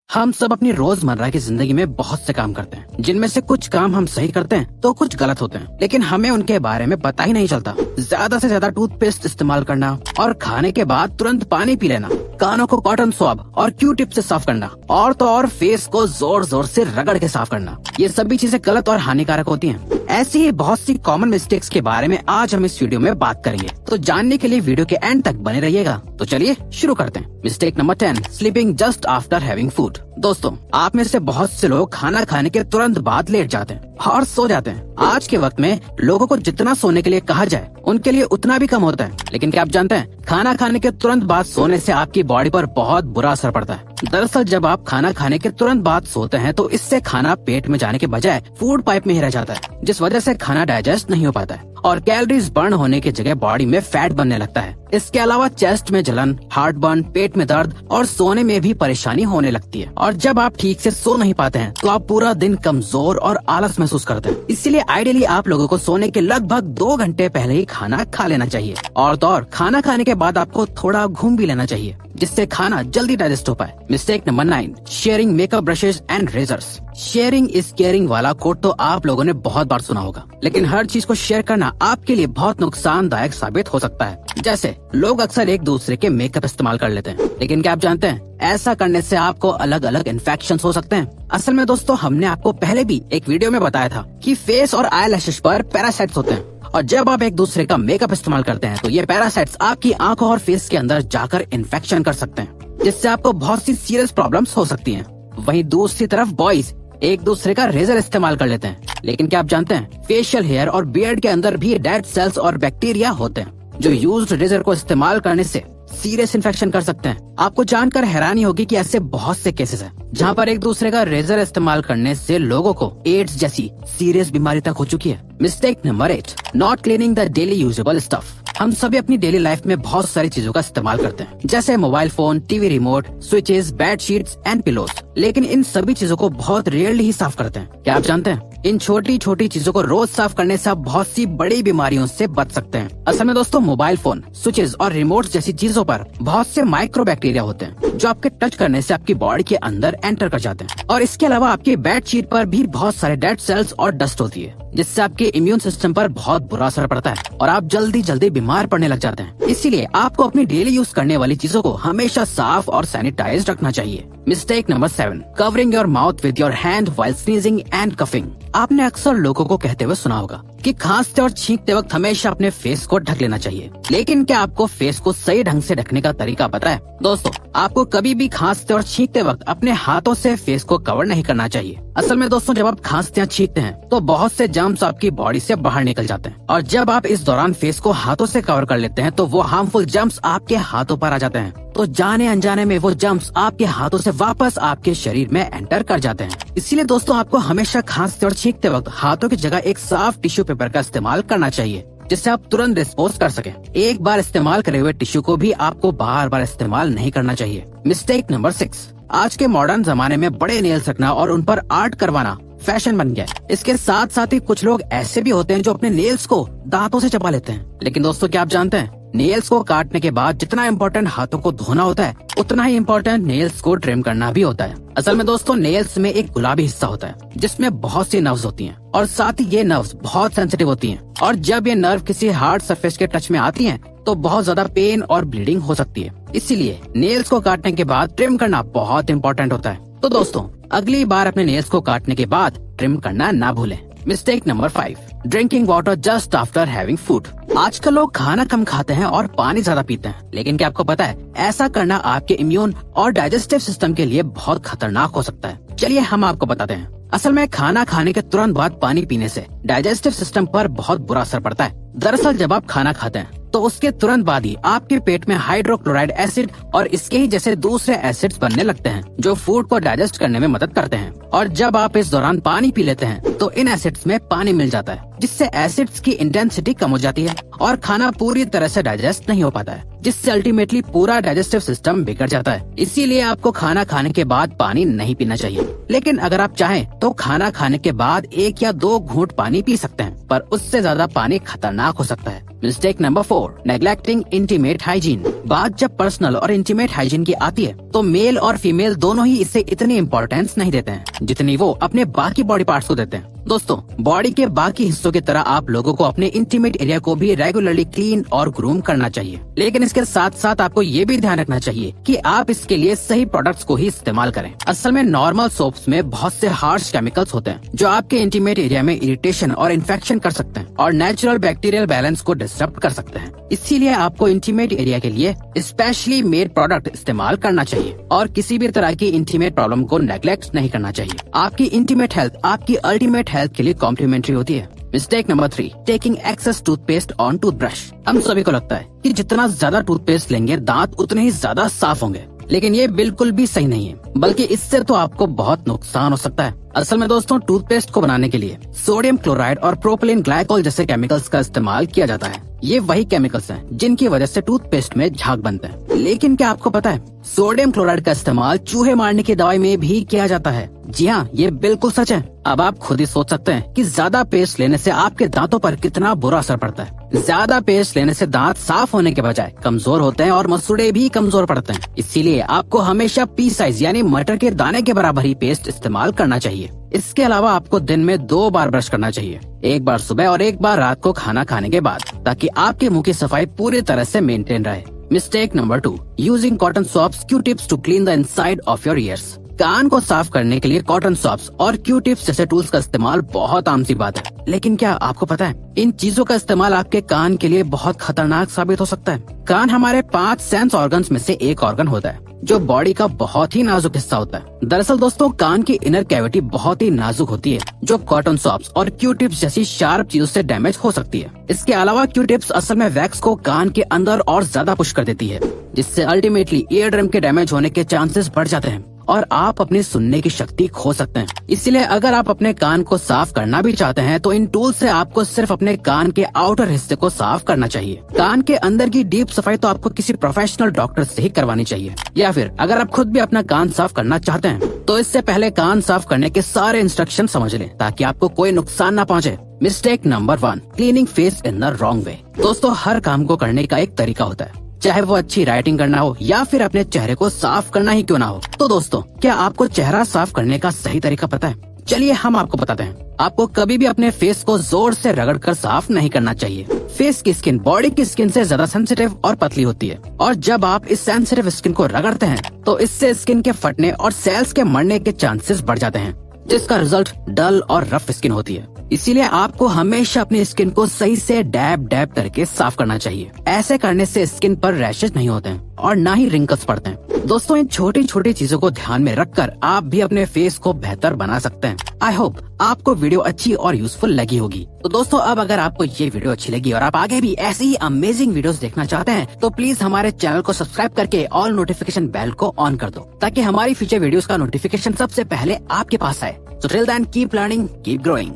हम सब अपनी रोजमर्रा की जिंदगी में बहुत से काम करते हैं, जिनमें से कुछ काम हम सही करते हैं तो कुछ गलत होते हैं, लेकिन हमें उनके बारे में पता ही नहीं चलता। ज्यादा से ज्यादा टूथपेस्ट इस्तेमाल करना और खाने के बाद तुरंत पानी पी लेना, कानों को कॉटन स्वैब और क्यू टिप से साफ करना, और तो और फेस को जोर जोर से रगड़ के साफ करना, ये सभी चीजें गलत और हानिकारक होती हैं। ऐसी ही बहुत सी कॉमन मिस्टेक्स के बारे में आज हम इस वीडियो में बात करेंगे, तो जानने के लिए वीडियो के एंड तक बने रहिएगा। तो चलिए शुरू करते हैं। Mistake number 10, sleeping just after having food. दोस्तों, आप में से बहुत से लोग खाना खाने के तुरंत बाद लेट जाते हैं और सो जाते हैं। आज के वक्त में लोगों को जितना सोने के लिए कहा जाए उनके लिए उतना भी कम होता है। लेकिन क्या आप जानते हैं, खाना खाने के तुरंत बाद सोने से आपकी बॉडी पर बहुत बुरा असर पड़ता है। दरअसल जब आप खाना खाने के तुरंत बाद सोते हैं तो इससे खाना पेट में जाने के बजाय फूड पाइप में ही रह जाता है, जिस वजह से खाना डाइजेस्ट नहीं हो पाता है और कैलोरीज बर्न होने की जगह बॉडी में फैट बनने लगता है। इसके अलावा चेस्ट में जलन, हार्ट बर्न, पेट में दर्द और सोने में भी परेशानी होने लगती है। और जब आप ठीक से सो नहीं पाते हैं तो आप पूरा दिन कमजोर और आलस महसूस करते हैं। इसीलिए आइडियली आप लोगों को सोने के लगभग 2 घंटे पहले ही खाना खा लेना चाहिए। और तो और खाना खाने के बाद आपको थोड़ा घूम भी लेना चाहिए, जिससे खाना जल्दी डाइजेस्ट हो पाए। Mistake number 9, sharing makeup brushes and razors. Sharing is caring वाला कोट तो आप लोगों ने बहुत बार सुना होगा, लेकिन हर चीज को शेयर करना आपके लिए बहुत नुकसानदायक साबित हो सकता है। जैसे लोग अक्सर एक दूसरे के मेकअप इस्तेमाल कर लेते हैं, लेकिन क्या आप जानते हैं ऐसा करने से आपको अलग अलग इन्फेक्शंस हो सकते हैं। असल में दोस्तों, हमने आपको पहले भी एक वीडियो में बताया था कि फेस और आई लैशेस पर पैरासाइट्स होते हैं, और जब आप एक दूसरे का मेकअप इस्तेमाल करते हैं तो ये पैरासाइट्स आपकी आंखों और फेस के अंदर जाकर इन्फेक्शन कर सकते हैं, जिससे आपको बहुत सी सीरियस प्रॉब्लम्स हो सकती हैं। वहीं दूसरी तरफ बॉयज एक दूसरे का रेजर इस्तेमाल कर लेते हैं, लेकिन क्या आप जानते हैं फेशियल हेयर और बियर्ड के अंदर भी डेड सेल्स और बैक्टीरिया होते हैं, जो यूज्ड रेजर को इस्तेमाल करने से सीरियस इन्फेक्शन कर सकते हैं। आपको जानकर हैरानी होगी कि ऐसे बहुत से केसेस हैं जहां पर एक दूसरे का रेजर इस्तेमाल करने से लोगों को एड्स जैसी सीरियस बीमारी तक हो चुकी है। Mistake number 8, not cleaning the daily usable stuff. हम सभी अपनी डेली लाइफ में बहुत सारी चीजों का इस्तेमाल करते हैं, जैसे mobile phone, TV remote, switches, bed sheets and pillows, लेकिन इन सभी चीजों को बहुत रेयरली ही साफ करते हैं। क्या आप जानते हैं इन छोटी छोटी चीजों को रोज साफ करने से आप बहुत सी बड़ी बीमारियों से बच सकते हैं। असल में दोस्तों, मोबाइल फोन, स्विचेस और रिमोट जैसी चीजों पर बहुत से माइक्रो बैक्टीरिया होते हैं, जो आपके टच करने से आपकी बॉडी के अंदर एंटर कर जाते हैं। और इसके अलावा आपकी बेड शीट पर भी बहुत सारे डेड सेल्स और डस्ट होती है, जिससे आपके इम्यून सिस्टम पर बहुत बुरा असर पड़ता है और आप जल्दी जल्दी बीमार पड़ने लग जाते हैं। इसीलिए आपको अपनी डेली यूज करने वाली चीजों को हमेशा साफ और सैनिटाइज रखना चाहिए। Mistake number 7, covering your mouth with your hand while sneezing and coughing. आपने अक्सर लोगों को कहते हुए सुना होगा कि खांसते और छींकते वक्त हमेशा अपने फेस को ढक लेना चाहिए, लेकिन क्या आपको फेस को सही ढंग से ढकने का तरीका पता है? दोस्तों, आपको कभी भी खांसते और छींकते वक्त अपने हाथों से फेस को कवर नहीं करना चाहिए। असल में दोस्तों, जब आप खांसते या छींकते हैं तो बहुत से जर्म्स आपकी बॉडी से बाहर निकल जाते हैं, और जब आप इस दौरान फेस को हाथों से कवर कर लेते हैं तो वो हार्मफुल जर्म्स आपके हाथों पर आ जाते हैं, तो जाने अनजाने में वो जर्म्स आपके हाथों से वापस आपके शरीर में एंटर कर जाते हैं। इसीलिए दोस्तों, आपको हमेशा खांसते और छींकते वक्त हाथों की जगह एक साफ टिश्यू पेपर का इस्तेमाल करना चाहिए, जिससे आप तुरंत रिस्पॉन्स कर सकें। एक बार इस्तेमाल करे हुए टिश्यू को भी आपको बार बार इस्तेमाल नहीं करना चाहिए। मिस्टेक नंबर 6, आज के मॉडर्न जमाने में बड़े नेल्स रखना और उन पर आर्ट करवाना फैशन बन गया है। इसके साथ साथ ही कुछ लोग ऐसे भी होते हैं जो अपने नेल्स को दांतों से चबा लेते हैं। लेकिन दोस्तों, क्या आप जानते हैं नेल्स को काटने के बाद जितना इम्पोर्टेंट हाथों को धोना होता है, उतना ही इम्पोर्टेंट नेल्स को ट्रिम करना भी होता है। असल में दोस्तों, नेल्स में एक गुलाबी हिस्सा होता है जिसमें बहुत सी नर्व्स होती हैं, और साथ ही ये नर्व्स बहुत सेंसिटिव होती हैं, और जब ये नर्व किसी हार्ड सरफेस के टच में आती हैं तो बहुत ज्यादा पेन और ब्लीडिंग हो सकती है। इसीलिए नेल्स को काटने के बाद ट्रिम करना बहुत इम्पोर्टेंट होता है। तो दोस्तों, अगली बार अपने नेल्स को काटने के बाद ट्रिम करना ना भूलें। Mistake number 5, drinking water just after having food. आजकल लोग खाना कम खाते हैं और पानी ज्यादा पीते हैं, लेकिन क्या आपको पता है ऐसा करना आपके इम्यून और डाइजेस्टिव सिस्टम के लिए बहुत खतरनाक हो सकता है? चलिए हम आपको बताते हैं। असल में खाना खाने के तुरंत बाद पानी पीने से डाइजेस्टिव सिस्टम पर बहुत बुरा असर पड़ता है। दरअसल जब आप खाना खाते हैं तो उसके तुरंत बाद ही आपके पेट में हाइड्रोक्लोराइड एसिड और इसके ही जैसे दूसरे एसिड्स बनने लगते हैं, जो फूड को डाइजेस्ट करने में मदद करते हैं। और जब आप इस दौरान पानी पी लेते हैं तो इन एसिड्स में पानी मिल जाता है, जिससे एसिड्स की इंटेंसिटी कम हो जाती है और खाना पूरी तरह से डाइजेस्ट नहीं हो पाता है, जिससे अल्टीमेटली पूरा डाइजेस्टिव सिस्टम बिगड़ जाता है। इसीलिए आपको खाना खाने के बाद पानी नहीं पीना चाहिए, लेकिन अगर आप चाहें तो खाना खाने के बाद 1 या 2 घूंट पानी पी सकते हैं। पर उससे ज्यादा पानी खतरनाक हो सकता है। Mistake number 4, neglecting intimate hygiene. बात जब पर्सनल और इंटीमेट हाइजीन की आती है तो मेल और फीमेल दोनों ही इसे इतनी इम्पोर्टेंस नहीं देते हैं जितनी वो अपने बाकी बॉडी पार्ट्स को देते हैं। दोस्तों, बॉडी के बाकी हिस्सों की तरह आप लोगों को अपने इंटीमेट एरिया को भी रेगुलरली क्लीन और ग्रूम करना चाहिए, लेकिन इसके साथ साथ आपको ये भी ध्यान रखना चाहिए कि आप इसके लिए सही प्रोडक्ट्स को ही इस्तेमाल करें। असल में नॉर्मल सोप्स में बहुत से हार्श केमिकल्स होते हैं जो आपके इंटीमेट एरिया में इरिटेशन और इन्फेक्शन कर सकते हैं और नेचुरल बैक्टीरियल बैलेंस को डिस्टर्ब कर सकते हैं। इसीलिए आपको इंटीमेट एरिया के लिए स्पेशली मेड प्रोडक्ट इस्तेमाल करना चाहिए और किसी भी तरह की इंटीमेट प्रॉब्लम को नेग्लेक्ट नहीं करना चाहिए। आपकी इंटीमेट हेल्थ आपकी अल्टीमेट हेल्थ के लिए कॉम्प्लीमेंट्री होती है। Mistake number 3, taking excess toothpaste on toothbrush. हम सभी को लगता है कि जितना ज्यादा टूथपेस्ट लेंगे दांत उतने ही ज्यादा साफ होंगे, लेकिन ये बिल्कुल भी सही नहीं है, बल्कि इससे तो आपको बहुत नुकसान हो सकता है। असल में दोस्तों, टूथपेस्ट को बनाने के लिए सोडियम क्लोराइड और प्रोपिलीन ग्लाइकोल जैसे केमिकल्स का इस्तेमाल किया जाता है। ये वही केमिकल्स हैं जिनकी वजह से टूथपेस्ट में झाग बनते हैं। लेकिन क्या आपको पता है, सोडियम क्लोराइड का इस्तेमाल चूहे मारने की दवाई में भी किया जाता है। जी हाँ, ये बिल्कुल सच है। अब आप खुद ही सोच सकते हैं कि ज्यादा पेस्ट लेने से आपके दांतों पर कितना बुरा असर पड़ता है। ज्यादा पेस्ट लेने से दांत साफ होने के बजाय कमजोर होते हैं और मसूड़े भी कमजोर पड़ते हैं। इसीलिए आपको हमेशा पी साइज यानी मटर के दाने के बराबर ही पेस्ट इस्तेमाल करना चाहिए। इसके अलावा आपको दिन में 2 बार ब्रश करना चाहिए, एक बार सुबह और एक बार रात को खाना खाने के बाद, ताकि आपके मुंह की सफाई पूरी तरह से मेंटेन रहे। Mistake number 2, using cotton swabs, Q tips to clean the inside of your ears. कान को साफ करने के लिए कॉटन स्वॉप्स और क्यू टिप्स जैसे टूल्स का इस्तेमाल बहुत आम सी बात है, लेकिन क्या आपको पता है इन चीजों का इस्तेमाल आपके कान के लिए बहुत खतरनाक साबित हो सकता है। कान हमारे 5 सेंस ऑर्गन्स में से एक ऑर्गन होता है जो बॉडी का बहुत ही नाजुक हिस्सा होता है। दरअसल दोस्तों, कान की इनर कैविटी बहुत ही नाजुक होती है जो कॉटन स्वॉप्स और क्यू टिप्स जैसी शार्प चीजों से डैमेज हो सकती है। इसके अलावा क्यू टिप्स असल में वैक्स को कान के अंदर और ज्यादा पुश कर देती है, जिससे अल्टीमेटली ईयर ड्रम के डैमेज होने के चांसेस बढ़ जाते हैं और आप अपनी सुनने की शक्ति खो सकते हैं। इसलिए अगर आप अपने कान को साफ करना भी चाहते हैं तो इन टूल से आपको सिर्फ अपने कान के आउटर हिस्से को साफ करना चाहिए। कान के अंदर की डीप सफाई तो आपको किसी प्रोफेशनल डॉक्टर से ही करवानी चाहिए, या फिर अगर आप खुद भी अपना कान साफ करना चाहते हैं तो इससे पहले कान साफ करने के सारे इंस्ट्रक्शन समझ लें ताकि आपको कोई नुकसान न पहुँचे। Mistake number 1, cleaning face in the wrong way. दोस्तों, हर काम को करने का एक तरीका होता है, चाहे वो अच्छी राइटिंग करना हो या फिर अपने चेहरे को साफ करना ही क्यों ना हो। तो दोस्तों, क्या आपको चेहरा साफ करने का सही तरीका पता है? चलिए हम आपको बताते हैं। आपको कभी भी अपने फेस को जोर से रगड़कर साफ नहीं करना चाहिए। फेस की स्किन बॉडी की स्किन से ज्यादा सेंसिटिव और पतली होती है, और जब आप इस सेंसिटिव स्किन को रगड़ते हैं तो इससे स्किन के फटने और सेल्स के मरने के चांसेस बढ़ जाते हैं, जिसका रिजल्ट डल और रफ स्किन होती है। इसीलिए आपको हमेशा अपनी स्किन को सही से डैब डैब करके साफ करना चाहिए। ऐसे करने से स्किन पर रैशेज नहीं होते हैं और ना ही रिंकल्स पड़ते हैं। दोस्तों, इन छोटी छोटी चीजों को ध्यान में रखकर आप भी अपने फेस को बेहतर बना सकते हैं। आई होप आपको वीडियो अच्छी और यूजफुल लगी होगी। तो दोस्तों, अब अगर आपको ये वीडियो अच्छी लगी और आप आगे भी ऐसी ही अमेजिंग वीडियोस देखना चाहते हैं तो प्लीज हमारे चैनल को सब्सक्राइब करके ऑल नोटिफिकेशन बेल को ऑन कर दो, ताकि हमारी फ्यूचर वीडियोस का नोटिफिकेशन सबसे पहले आपके पास आए। So till then, keep learning, keep growing.